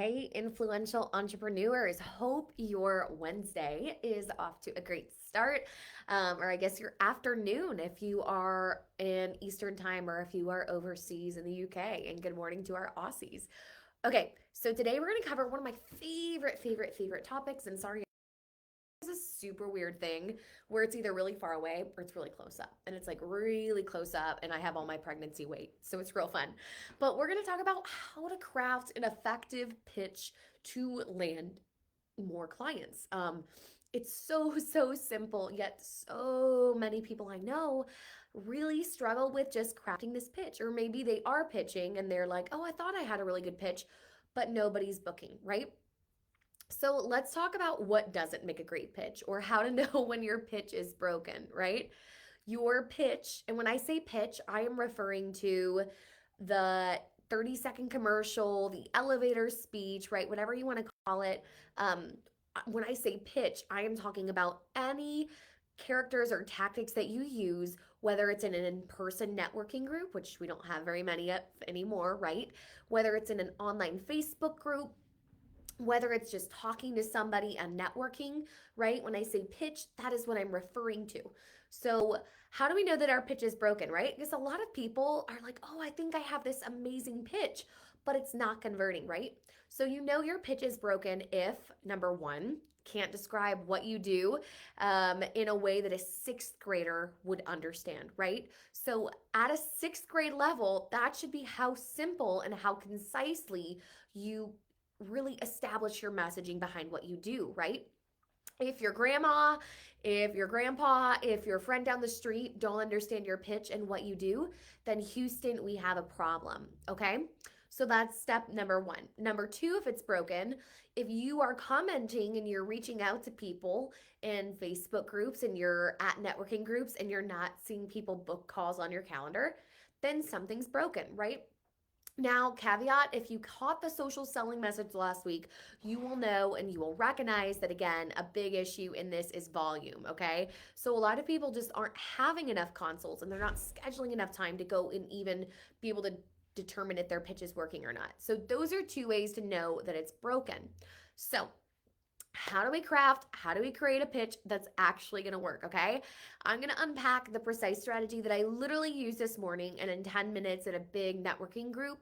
Hey, influential entrepreneurs. Hope your Wednesday is off to a great start. Or I guess your afternoon if you are in Eastern time or if you are overseas in the UK. And good morning to our Aussies. Okay, so today we're going to cover one of my favorite topics. And sorry, a super weird thing where it's either really far away or it's really close up. And it's like really close up, and I have all my pregnancy weight. So it's real fun. But we're going to talk about how to craft an effective pitch to land more clients. It's so simple, yet so many people I know really struggle with just crafting this pitch. Or maybe they are pitching and they're like, oh, I thought I had a really good pitch, but nobody's booking, right? So let's talk about what doesn't make a great pitch or how to know when your pitch is broken, right? Your pitch, and when I say pitch, I am referring to the 30-second commercial, the elevator speech, right? Whatever you want to call it. When I say pitch, I am talking about any characters or tactics that you use, whether it's in an in-person networking group, which we don't have very many of anymore, right? Whether it's in an online Facebook group, whether it's just talking to somebody and networking, right? When I say pitch, that is what I'm referring to. So, how do we know that our pitch is broken, right? Because a lot of people are like, oh, I think I have this amazing pitch, but it's not converting, right? So, you know your pitch is broken if, number one, can't describe what you do in a way that a sixth grader would understand, right? So, at a sixth grade level, that should be how simple and how concisely you really establish your messaging behind what you do, right? If your grandma, if your grandpa, if your friend down the street don't understand your pitch and what you do, then Houston, we have a problem, okay? So that's step number one. Number two, if it's broken, if you are commenting and you're reaching out to people in Facebook groups and you're at networking groups and you're not seeing people book calls on your calendar, then something's broken, right? Now, caveat, if you caught the social selling message last week, you will know and you will recognize that, again, a big issue in this is volume, okay? So a lot of people just aren't having enough consults and they're not scheduling enough time to go and even be able to determine if their pitch is working or not. So those are two ways to know that it's broken. So how do we create a pitch that's actually going to work, okay? I'm going to unpack the precise strategy that I literally used this morning, and in 10 minutes at a big networking group,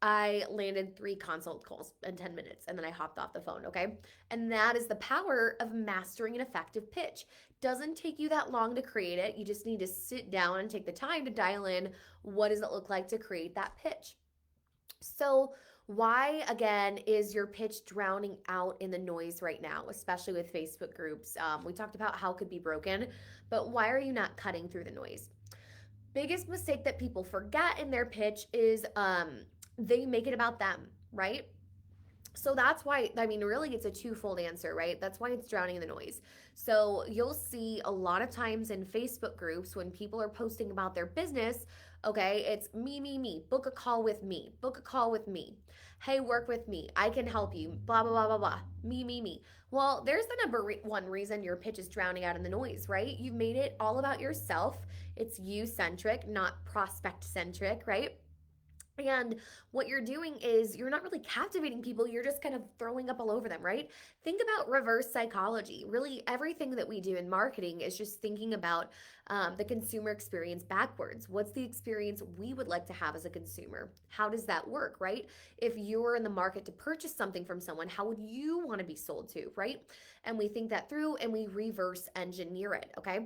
I landed 3 consult calls in 10 minutes and then I hopped off the phone, okay? And that is the power of mastering an effective pitch. Doesn't take you that long to create it. You just need to sit down and take the time to dial in what does it look like to create that pitch. So, why again is your pitch drowning out in the noise right now, especially with Facebook groups? We talked about how it could be broken, but why are you not cutting through the noise? Biggest mistake that people forget in their pitch is they make it about them, right? So that's why, I mean, really, it's a twofold answer, right? That's why it's drowning in the noise. So you'll see a lot of times in Facebook groups when people are posting about their business, okay, it's me, book a call with me, book a call with me. Hey, work with me. I can help you, blah, blah, blah, blah, blah. Me. Well, there's the one reason your pitch is drowning out in the noise, right? You've made it all about yourself. It's you centric, not prospect centric, right? And what you're doing is you're not really captivating people, you're just kind of throwing up all over them, right? Think about reverse psychology. Really, everything that we do in marketing is just thinking about the consumer experience backwards. What's the experience we would like to have as a consumer? How does that work, right? If you're in the market to purchase something from someone, how would you want to be sold to, right? And we think that through and we reverse engineer it, okay?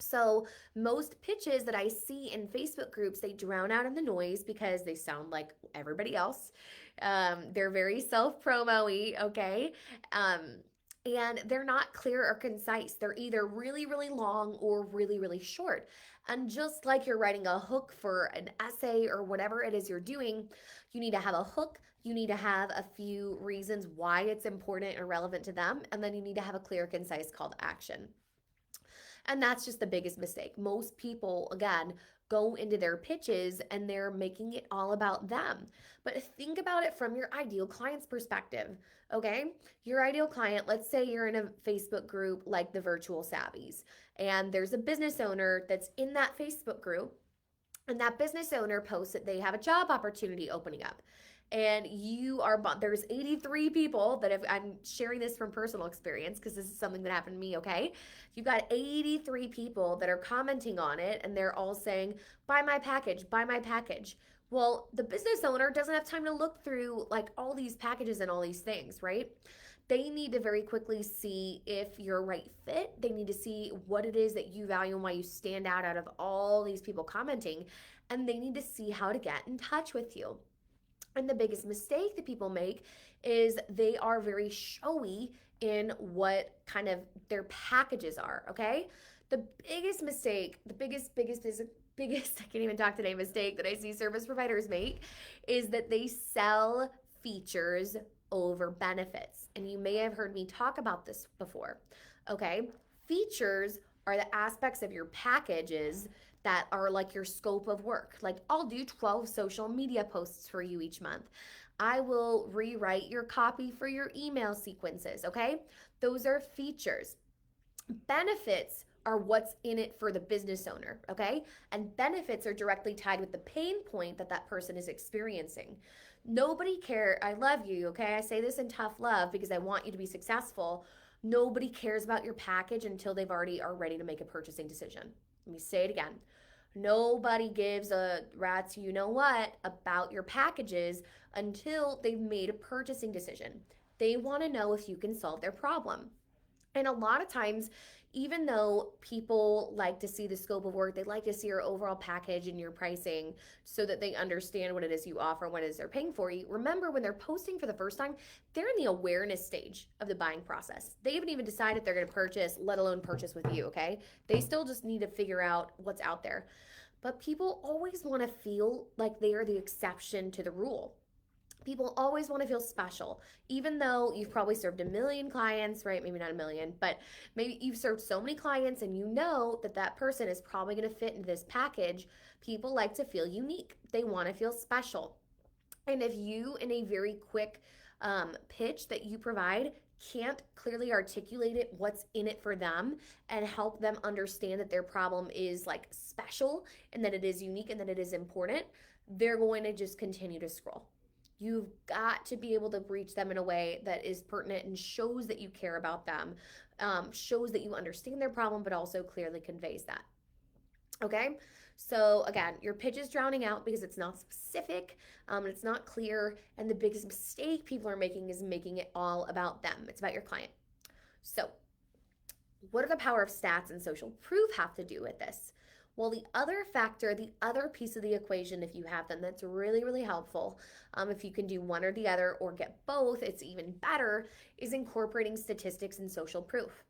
So most pitches that I see in Facebook groups, they drown out in the noise because they sound like everybody else. They're very self-promo-y, okay? And they're not clear or concise. They're either really long or really short. And just like you're writing a hook for an essay or whatever it is you're doing, you need to have a hook. You need to have a few reasons why it's important and relevant to them. And then you need to have a clear, concise call to action. And that's just the biggest mistake. Most people, again, go into their pitches and they're making it all about them. But think about it from your ideal client's perspective, okay? Your ideal client, let's say you're in a Facebook group like the Virtual Savvies, and there's a business owner that's in that Facebook group, and that business owner posts that they have a job opportunity opening up. and there's 83 people that I'm sharing this from personal experience because this is something that happened to me, okay? You've got 83 people that are commenting on it and they're all saying, buy my package, buy my package. Well, the business owner doesn't have time to look through like all these packages and all these things, right? They need to very quickly see if you're a right fit. They need to see what it is that you value and why you stand out of all these people commenting. And they need to see how to get in touch with you. And the biggest mistake that people make is they are very showy in what kind of their packages are, okay? The biggest mistake, biggest, I can't even talk today, mistake that I see service providers make is that they sell features over benefits. And you may have heard me talk about this before, okay? Features are the aspects of your packages that are like your scope of work. Like, I'll do 12 social media posts for you each month. I will rewrite your copy for your email sequences, okay? Those are features. Benefits are what's in it for the business owner, okay? And benefits are directly tied with the pain point that that person is experiencing. Nobody cares. I love you, okay? I say this in tough love because I want you to be successful. Nobody cares about your package until they've already are ready to make a purchasing decision. Let me say it again. Nobody gives a rat's you know what about your packages until they've made a purchasing decision. They want to know if you can solve their problem. And a lot of times, even though people like to see the scope of work, they like to see your overall package and your pricing so that they understand what it is you offer, what it is they're paying for you. Remember, when they're posting for the first time, they're in the awareness stage of the buying process. They haven't even decided if they're going to purchase, let alone purchase with you, okay? They still just need to figure out what's out there. But people always want to feel like they are the exception to the rule. People always want to feel special, even though you've probably served a million clients, right? Maybe not a million, but maybe you've served so many clients and you know that that person is probably going to fit into this package. People like to feel unique. They want to feel special. And if you, in a very quick pitch that you provide, can't clearly articulate it, what's in it for them, and help them understand that their problem is like special and that it is unique and that it is important, they're going to just continue to scroll. You've got to be able to reach them in a way that is pertinent and shows that you care about them, shows that you understand their problem, but also clearly conveys that. Okay? So again, your pitch is drowning out because it's not specific, it's not clear, and the biggest mistake people are making is making it all about them. It's about your client. So, what do the power of stats and social proof have to do with this? Well, the other factor, the other piece of the equation, if you have them, that's really, really helpful, if you can do one or the other or get both, it's even better, is incorporating statistics and social proof.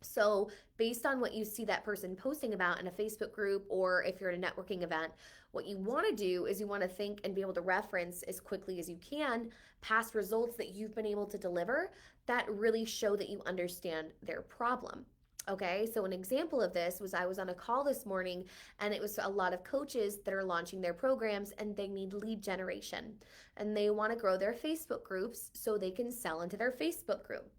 So, based on what you see that person posting about in a Facebook group or if you're at a networking event, what you want to do is you want to think and be able to reference as quickly as you can past results that you've been able to deliver that really show that you understand their problem. Okay, so an example of this was I was on a call this morning and it was a lot of coaches that are launching their programs and they need lead generation and they want to grow their Facebook groups so they can sell into their Facebook group.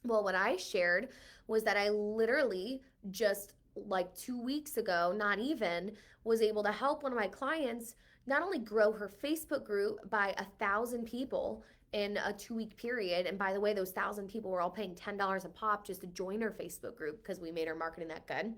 Well, what I shared was that I literally just like 2 weeks ago, not even, was able to help one of my clients not only grow her Facebook group by 1,000 people in a 2 week period. And by the way, those 1,000 people were all paying $10 a pop just to join her Facebook group because we made our marketing that good.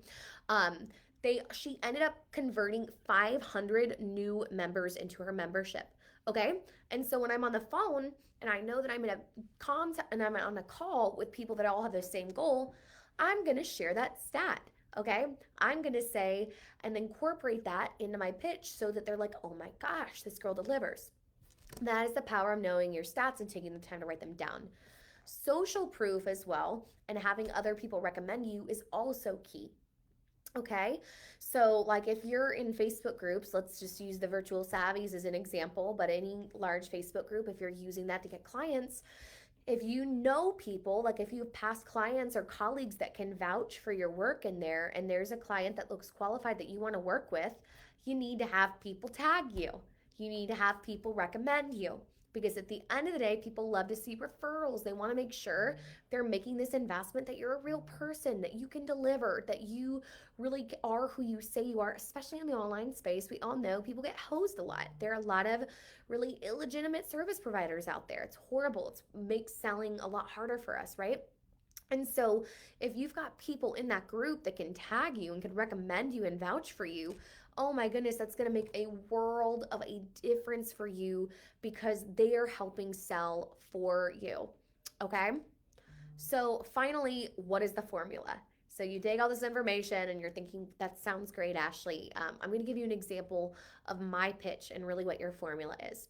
She ended up converting 500 new members into her membership. Okay. And so when I'm on the phone and I know that I'm in a contact and I'm on a call with people that all have the same goal, I'm going to share that stat. Okay. I'm going to say and incorporate that into my pitch so that they're like, oh my gosh, this girl delivers. That is the power of knowing your stats and taking the time to write them down. Social proof as well, and having other people recommend you is also key. Okay, so like if you're in Facebook groups, let's just use the Virtual Savvies as an example, but any large Facebook group, if you're using that to get clients, if you know people, like if you have past clients or colleagues that can vouch for your work in there, and there's a client that looks qualified that you want to work with, you need to have people tag you. You need to have people recommend you. Because at the end of the day, people love to see referrals. They want to make sure they're making this investment that you're a real person, that you can deliver, that you really are who you say you are, especially in the online space. We all know people get hosed a lot. There are a lot of really illegitimate service providers out there. It's horrible. It makes selling a lot harder for us, right? And so, if you've got people in that group that can tag you and can recommend you and vouch for you, oh my goodness, that's going to make a world of a difference for you because they are helping sell for you. Okay? So, finally, what is the formula? So, you take all this information and you're thinking, that sounds great, Ashley. I'm going to give you an example of my pitch and really what your formula is.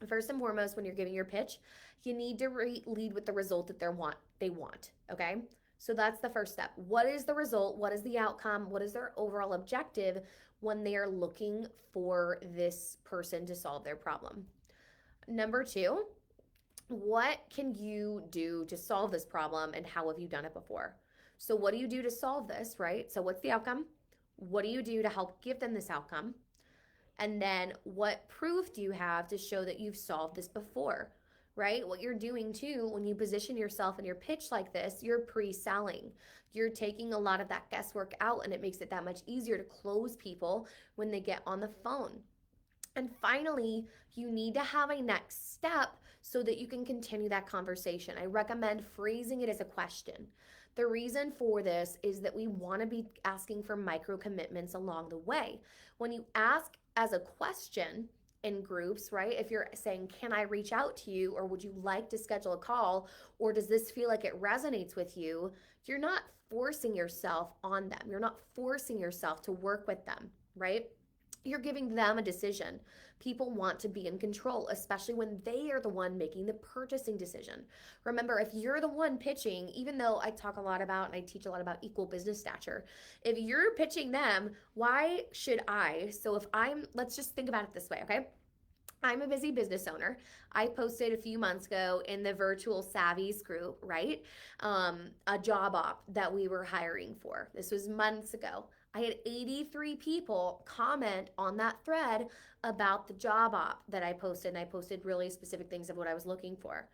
First and foremost, when you're giving your pitch, you need to lead with the result that they want. Okay, so that's the first step. What is the result? What is the outcome? What is their overall objective when they are looking for this person to solve their problem? Number two, what can you do to solve this problem and how have you done it before? So, what do you do to solve this, right? So, what's the outcome? What do you do to help give them this outcome? And then what proof do you have to show that you've solved this before? Right? What you're doing too, when you position yourself in your pitch like this, you're pre selling. You're taking a lot of that guesswork out, and it makes it that much easier to close people when they get on the phone. And finally, you need to have a next step so that you can continue that conversation. I recommend phrasing it as a question. The reason for this is that we want to be asking for micro commitments along the way. When you ask as a question in groups, right? If you're saying, can I reach out to you, or would you like to schedule a call, or does this feel like it resonates with you? You're not forcing yourself on them. You're not forcing yourself to work with them, right? You're giving them a decision. People want to be in control, especially when they are the one making the purchasing decision. Remember, if you're the one pitching, even though I talk a lot about and I teach a lot about equal business stature, if you're pitching them, why should I? So let's just think about it this way, okay? I'm a busy business owner. I posted a few months ago in the Virtual Savvies group, right? A job op that we were hiring for. This was months ago. I had 83 people comment on that thread about the job op that I posted, and I posted really specific things of what I was looking for.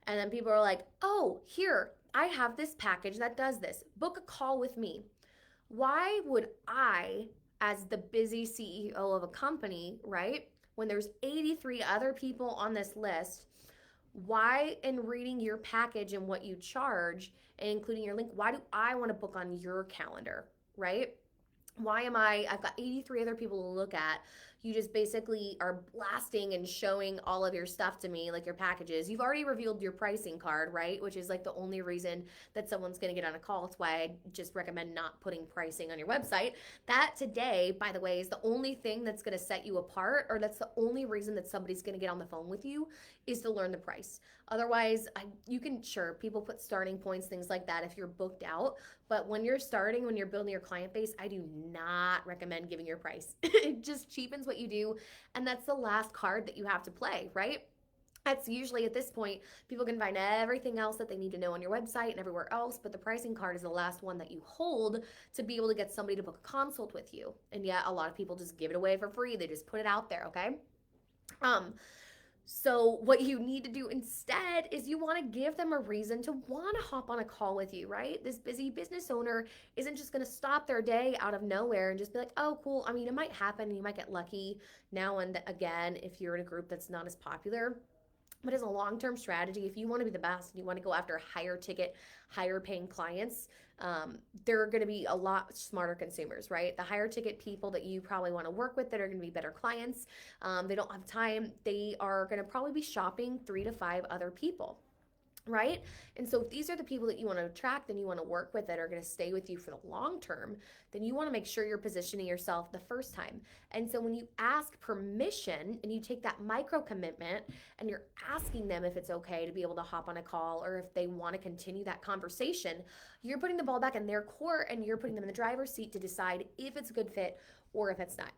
And then people are like, oh, here, I have this package that does this. Book a call with me. Why would I, as the busy CEO of a company, right, when there's 83 other people on this list, why, in reading your package and what you charge and including your link, why do I want to book on your calendar, right? I've got 83 other people to look at. You just basically are blasting and showing all of your stuff to me, like your packages. You've already revealed your pricing card, right? Which is like the only reason that someone's going to get on a call. That's why I just recommend not putting pricing on your website. That today, by the way, is the only thing that's going to set you apart, or that's the only reason that somebody's going to get on the phone with you, is to learn the price. Otherwise, sure, people put starting points, things like that if you're booked out. But when you're building your client base, I do not recommend giving your price. It just cheapens what you do. And that's the last card that you have to play, right? That's usually, at this point, people can find everything else that they need to know on your website and everywhere else, but the pricing card is the last one that you hold to be able to get somebody to book a consult with you. And yet a lot of people just give it away for free. They just put it out there, okay? So what you need to do instead is you want to give them a reason to want to hop on a call with you, right? This busy business owner isn't just going to stop their day out of nowhere and just be like, oh, cool. I mean, it might happen. You might get lucky now and again if you're in a group that's not as popular. But as a long-term strategy, if you want to be the best and you want to go after higher ticket, higher paying clients, they're going to be a lot smarter consumers, right? The higher ticket people that you probably want to work with that are going to be better clients, they don't have time. They are going to probably be shopping 3 to 5 other people, right? And so if these are the people that you want to attract and you want to work with that are going to stay with you for the long term, then you want to make sure you're positioning yourself the first time. And so when you ask permission and you take that micro commitment and you're asking them if it's okay to be able to hop on a call or if they want to continue that conversation, you're putting the ball back in their court and you're putting them in the driver's seat to decide if it's a good fit or if it's not.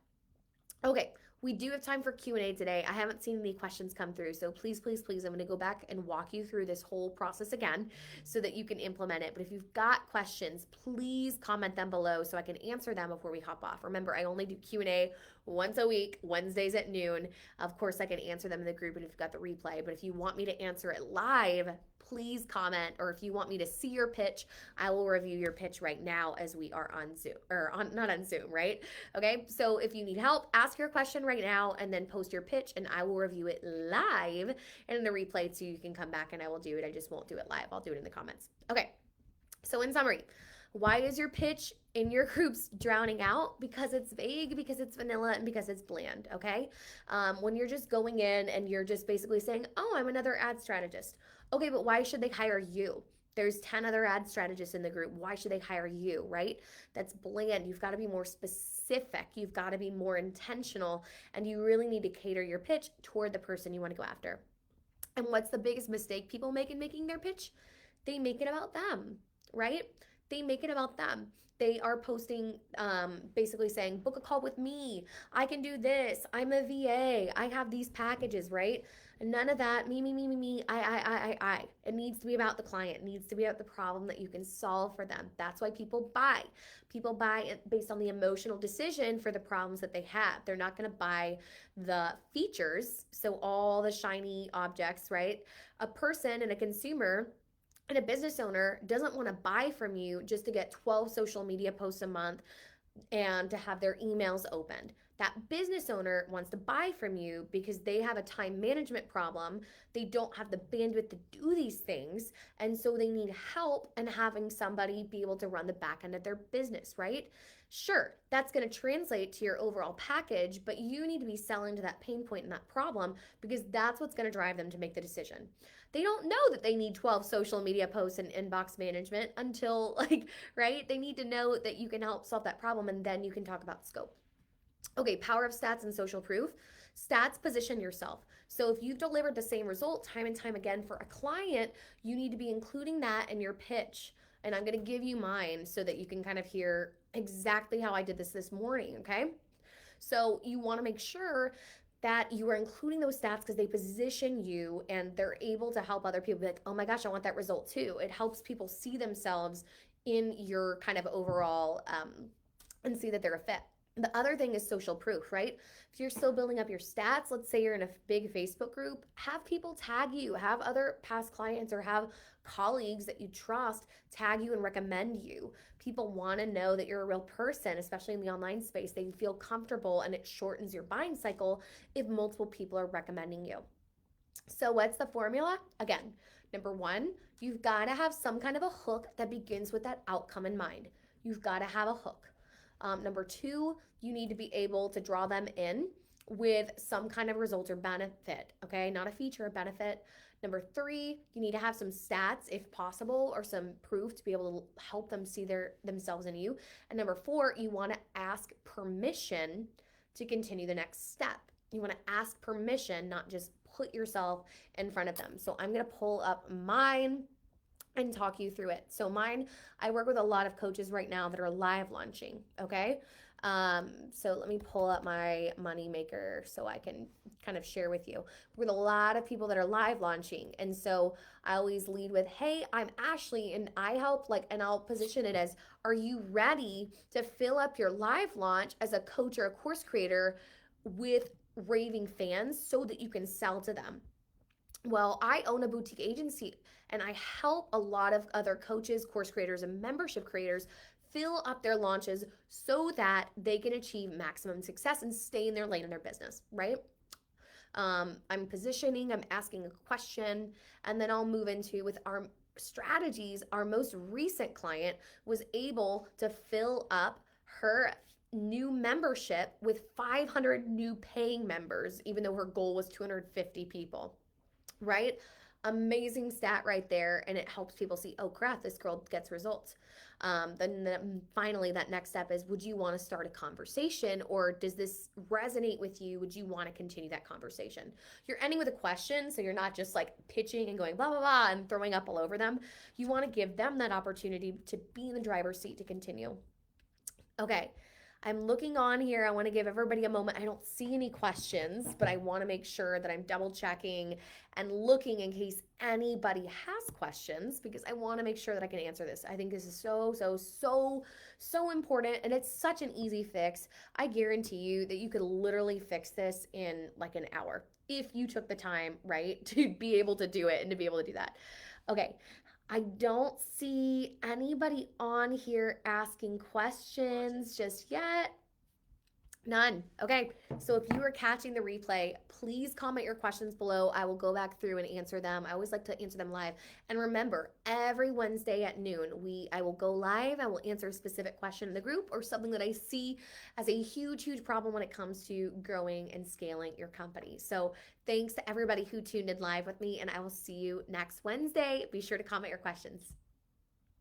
Okay, We do have time for Q&A today. I haven't seen any questions come through, so please, please, please, I'm going to go back and walk you through this whole process again so that you can implement it. But if you've got questions, please comment them below so I can answer them before we hop off. Remember, I only do Q&A once a week, Wednesdays at noon. Of course, I can answer them in the group and if you've got the replay. But if you want me to answer it live, please comment, or if you want me to see your pitch, I will review your pitch right now as we are on Zoom, or not on Zoom, right? Okay, so if you need help, ask your question right now and then post your pitch and I will review it live and in the replay so you can come back and I will do it. I just won't do it live. I'll do it in the comments. Okay, so in summary, why is your pitch in your groups drowning out? Because it's vague, because it's vanilla, and because it's bland, okay? When you're just going in and you're just basically saying, oh, I'm another ad strategist. Okay, but why should they hire you? There's 10 other ad strategists in the group. Why should they hire you, right? That's bland. You've got to be more specific. You've got to be more intentional, and you really need to cater your pitch toward the person you want to go after. And what's the biggest mistake people make in making their pitch? They make it about them, right? They make it about them. They are posting, basically saying, book a call with me. I can do this. I'm a VA. I have these packages, right? None of that, me, I. It needs to be about the client. It needs to be about the problem that you can solve for them. That's why people buy. People buy based on the emotional decision for the problems that they have. They're not going to buy the features, so all the shiny objects, right? A person and a consumer and a business owner doesn't want to buy from you just to get 12 social media posts a month and to have their emails opened. That business owner wants to buy from you because they have a time management problem. They don't have the bandwidth to do these things. And so they need help and having somebody be able to run the back end of their business, right? Sure, that's going to translate to your overall package, but you need to be selling to that pain point and that problem because that's what's going to drive them to make the decision. They don't know that they need 12 social media posts and inbox management until right? They need to know that you can help solve that problem and then you can talk about the scope. Okay, power of stats and social proof. Stats position yourself. So if you've delivered the same result time and time again for a client, you need to be including that in your pitch. And I'm going to give you mine so that you can kind of hear exactly how I did this morning, okay? So you want to make sure that you are including those stats because they position you and they're able to help other people be like, oh my gosh, I want that result too. It helps people see themselves in your kind of overall and see that they're a fit. The other thing is social proof, right? If you're still building up your stats, let's say you're in a big Facebook group, have people tag you, have other past clients or have colleagues that you trust tag you and recommend you. People want to know that you're a real person, especially in the online space. They feel comfortable and it shortens your buying cycle if multiple people are recommending you. So what's the formula? Again, number one, you've got to have some kind of a hook that begins with that outcome in mind. You've got to have a hook. Number two, you need to be able to draw them in with some kind of result or benefit, okay? Not a feature, a benefit. Number three, you need to have some stats if possible or some proof to be able to help them see themselves in you. And number four, you want to ask permission to continue the next step. You want to ask permission, not just put yourself in front of them. So I'm going to pull up mine and talk you through it. So mine, I work with a lot of coaches right now that are live launching, okay? So let me pull up my money maker so I can kind of share with you. With a lot of people that are live launching. And so I always lead with, hey, I'm Ashley and I help and I'll position it as, are you ready to fill up your live launch as a coach or a course creator with raving fans so that you can sell to them? Well, I own a boutique agency and I help a lot of other coaches, course creators, and membership creators fill up their launches so that they can achieve maximum success and stay in their lane in their business, right? I'm positioning, I'm asking a question, and then I'll move into with our strategies. Our most recent client was able to fill up her new membership with 500 new paying members, even though her goal was 250 people, right? Amazing stat right there. And it helps people see, oh crap, this girl gets results. Then finally, that next step is, would you want to start a conversation, or does this resonate with you? Would you want to continue that conversation? You're ending with a question, so you're not just pitching and going blah, blah, blah, and throwing up all over them. You want to give them that opportunity to be in the driver's seat to continue. Okay. I'm looking on here. I want to give everybody a moment. I don't see any questions, but I want to make sure that I'm double checking and looking in case anybody has questions because I want to make sure that I can answer this. I think this is so important and it's such an easy fix. I guarantee you that you could literally fix this in like an hour if you took the time, right, to be able to do it and to be able to do that. Okay, I don't see anybody on here asking questions just yet. None. Okay. So if you are catching the replay, please comment your questions below. I will go back through and answer them. I always like to answer them live. And remember, every Wednesday at noon, I will go live. I will answer a specific question in the group or something that I see as a huge problem when it comes to growing and scaling your company. So thanks to everybody who tuned in live with me, and I will see you next Wednesday. Be sure to comment your questions.